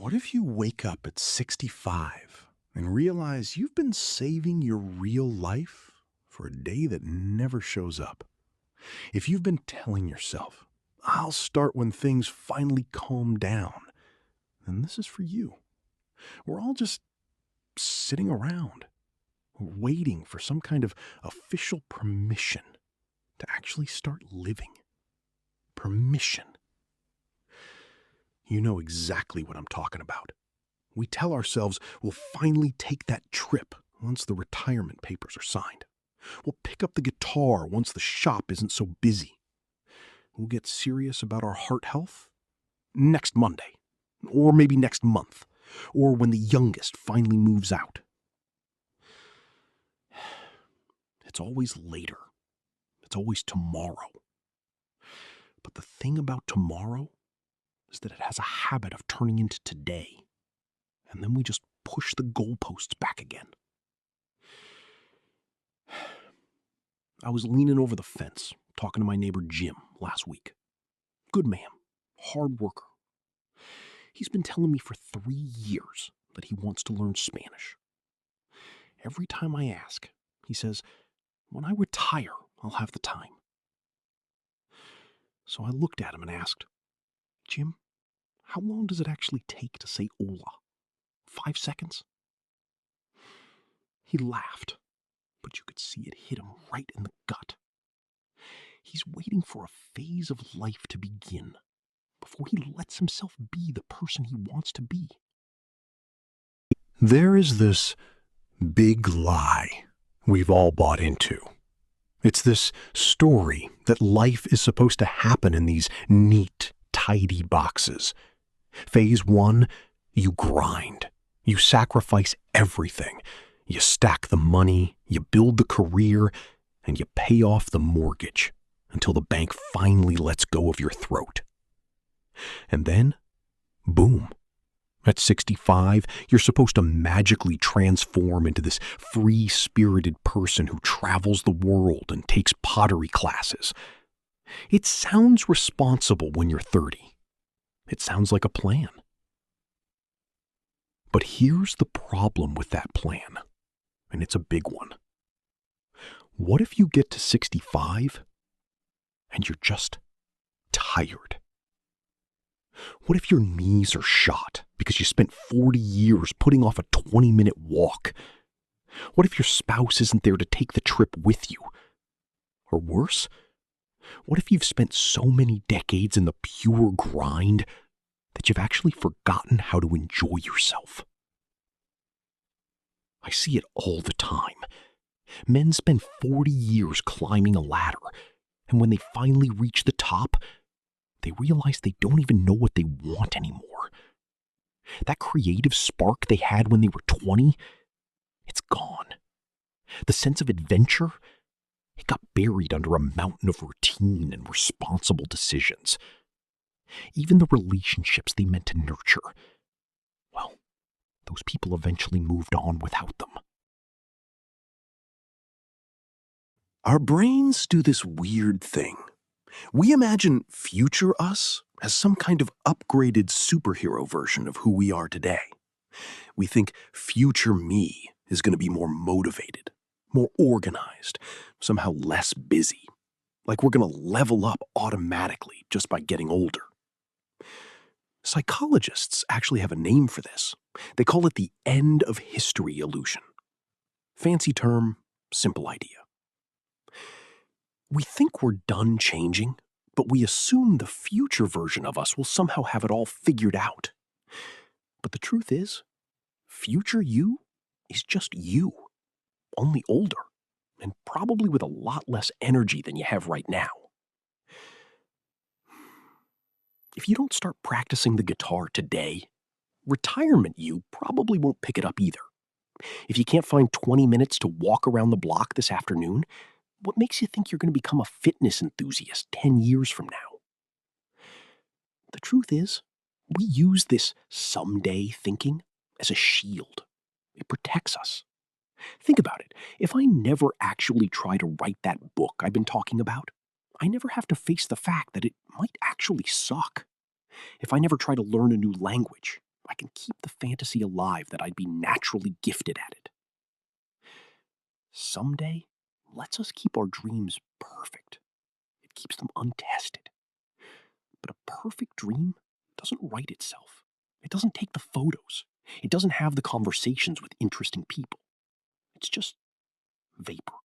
What if you wake up at 65 and realize you've been saving your real life for a day that never shows up? If you've been telling yourself, I'll start when things finally calm down, then this is for you. We're all just sitting around, waiting for some kind of official permission to actually start living. Permission. You know exactly what I'm talking about. We tell ourselves we'll finally take that trip once the retirement papers are signed. We'll pick up the guitar once the shop isn't so busy. We'll get serious about our heart health next Monday, or maybe next month, or when the youngest finally moves out. It's always later. It's always tomorrow. But the thing about tomorrow is that it has a habit of turning into today. And then we just push the goalposts back again. I was leaning over the fence, talking to my neighbor Jim last week. Good man, hard worker. He's been telling me for 3 years that he wants to learn Spanish. Every time I ask, he says, when I retire, I'll have the time. So I looked at him and asked, Jim, how long does it actually take to say hola? 5 seconds? He laughed, but you could see it hit him right in the gut. He's waiting for a phase of life to begin before he lets himself be the person he wants to be. There is this big lie we've all bought into. It's this story that life is supposed to happen in these neat, tidy boxes. Phase 1, you grind. You sacrifice everything. You stack the money, you build the career, and you pay off the mortgage until the bank finally lets go of your throat. And then, boom. At 65, you're supposed to magically transform into this free-spirited person who travels the world and takes pottery classes. It sounds responsible when you're 30. It sounds like a plan. But here's the problem with that plan, and it's a big one. What if you get to 65 and you're just tired? What if your knees are shot because you spent 40 years putting off a 20-minute walk? What if your spouse isn't there to take the trip with you? Or worse, what if you've spent so many decades in the pure grind that you've actually forgotten how to enjoy yourself? I see it all the time. Men spend 40 years climbing a ladder, and when they finally reach the top, they realize they don't even know what they want anymore. That creative spark they had when they were 20, it's gone. The sense of adventure, it got buried under a mountain of routine and responsible decisions. Even the relationships they meant to nurture, well, those people eventually moved on without them. Our brains do this weird thing. We imagine future us as some kind of upgraded superhero version of who we are today. We think future me is going to be more motivated, more organized, somehow less busy. Like we're going to level up automatically just by getting older. Psychologists actually have a name for this. They call it the end of history illusion. Fancy term, simple idea. We think we're done changing, but we assume the future version of us will somehow have it all figured out. But the truth is, future you is just you, only older, and probably with a lot less energy than you have right now. If you don't start practicing the guitar today, retirement you probably won't pick it up either. If you can't find 20 minutes to walk around the block this afternoon, what makes you think you're going to become a fitness enthusiast 10 years from now? The truth is, we use this someday thinking as a shield. It protects us. Think about it. If I never actually try to write that book I've been talking about, I never have to face the fact that it might actually suck. If I never try to learn a new language, I can keep the fantasy alive that I'd be naturally gifted at it. Someday lets us keep our dreams perfect. It keeps them untested. But a perfect dream doesn't write itself. It doesn't take the photos. It doesn't have the conversations with interesting people. It's just vapor.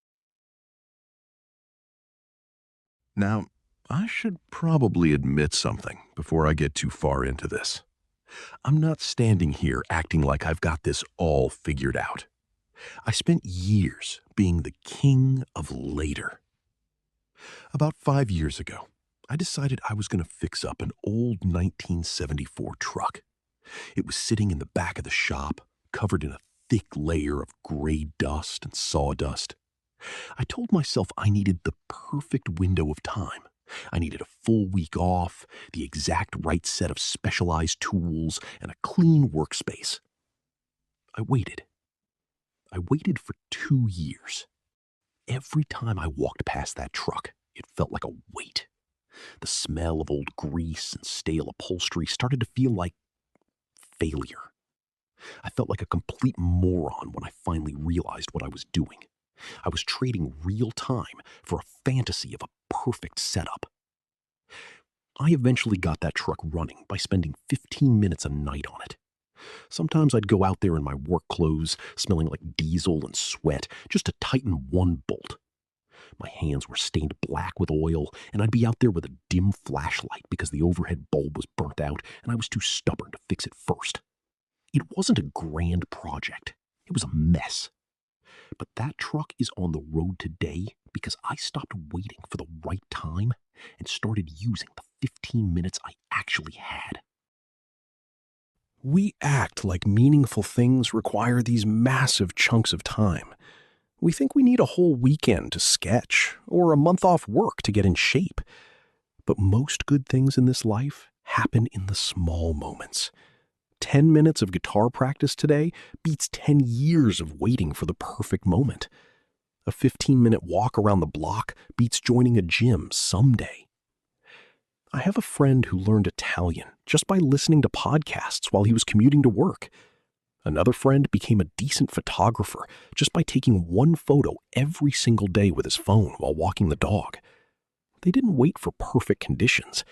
Now, I should probably admit something before I get too far into this. I'm not standing here acting like I've got this all figured out. I spent years being the king of later. About 5 years ago, I decided I was going to fix up an old 1974 truck. It was sitting in the back of the shop, covered in a thick layer of gray dust and sawdust. I told myself I needed the perfect window of time. I needed a full week off, the exact right set of specialized tools, and a clean workspace. I waited. I waited for 2 years. Every time I walked past that truck, it felt like a weight. The smell of old grease and stale upholstery started to feel like failure. I felt like a complete moron when I finally realized what I was doing. I was trading real time for a fantasy of a perfect setup. I eventually got that truck running by spending 15 minutes a night on it. Sometimes I'd go out there in my work clothes, smelling like diesel and sweat, just to tighten one bolt. My hands were stained black with oil, and I'd be out there with a dim flashlight because the overhead bulb was burnt out and I was too stubborn to fix it first. It wasn't a grand project. It was a mess. But that truck is on the road today because I stopped waiting for the right time and started using the 15 minutes I actually had. We act like meaningful things require these massive chunks of time. We think we need a whole weekend to sketch or a month off work to get in shape. But most good things in this life happen in the small moments. 10 minutes of guitar practice today beats 10 years of waiting for the perfect moment. A 15-minute walk around the block beats joining a gym someday. I have a friend who learned Italian just by listening to podcasts while he was commuting to work. Another friend became a decent photographer just by taking one photo every single day with his phone while walking the dog. They didn't wait for perfect conditions.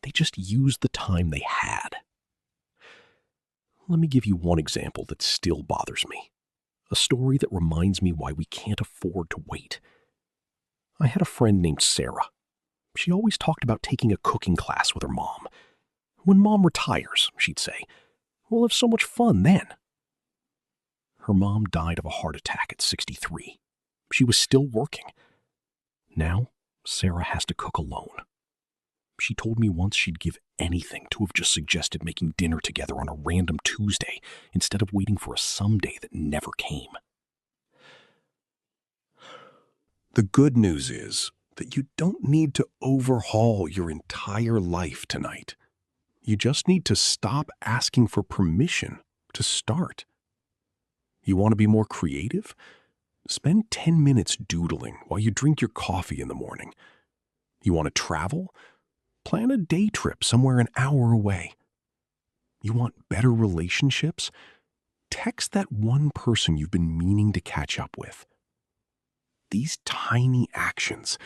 They just used the time they had. Let me give you one example that still bothers me. A story that reminds me why we can't afford to wait. I had a friend named Sarah. She always talked about taking a cooking class with her mom. When mom retires, she'd say, we'll have so much fun then. Her mom died of a heart attack at 63. She was still working. Now, Sarah has to cook alone. She told me once she'd give anything to have just suggested making dinner together on a random Tuesday instead of waiting for a someday that never came. The good news is that you don't need to overhaul your entire life tonight. You just need to stop asking for permission to start. You want to be more creative? Spend 10 minutes doodling while you drink your coffee in the morning. You want to travel? Plan a day trip somewhere an hour away. You want better relationships? Text that one person you've been meaning to catch up with. These tiny actions,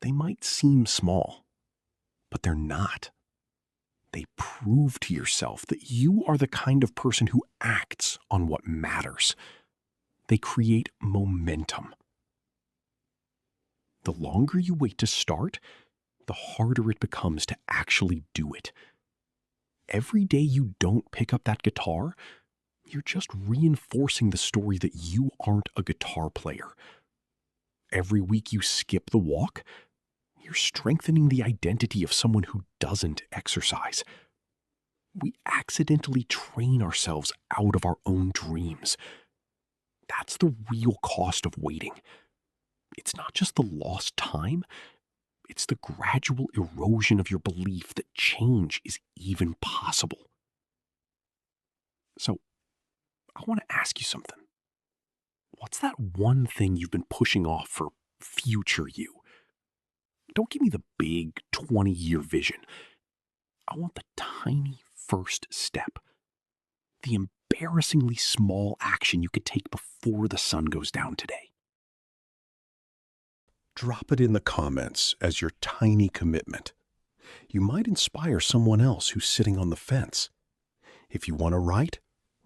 they might seem small, but they're not. They prove to yourself that you are the kind of person who acts on what matters. They create momentum. The longer you wait to start, the harder it becomes to actually do it. Every day you don't pick up that guitar, you're just reinforcing the story that you aren't a guitar player. Every week you skip the walk, you're strengthening the identity of someone who doesn't exercise. We accidentally train ourselves out of our own dreams. That's the real cost of waiting. It's not just the lost time, it's the gradual erosion of your belief that change is even possible. So, I want to ask you something. What's that one thing you've been pushing off for future you? Don't give me the big 20-year vision. I want the tiny first step. the embarrassingly small action you could take before the sun goes down today? Drop it in the comments as your tiny commitment. You might inspire someone else who's sitting on the fence. If you want to write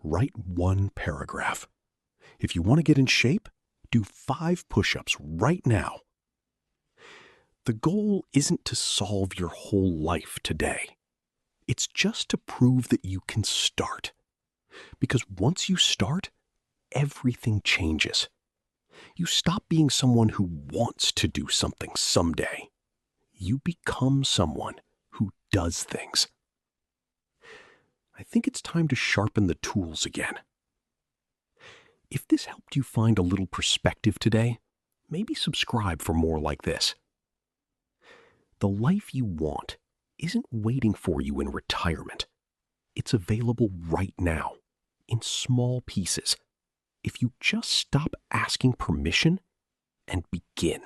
1 paragraph. If you want to get in shape, do 5 push-ups right now. The goal isn't to solve your whole life today. It's just to prove that you can start. Because once you start, everything changes. You stop being someone who wants to do something someday. You become someone who does things. I think it's time to sharpen the tools again. If this helped you find a little perspective today, maybe subscribe for more like this. The life you want isn't waiting for you in retirement. It's available right now, in small pieces, if you just stop asking permission and begin.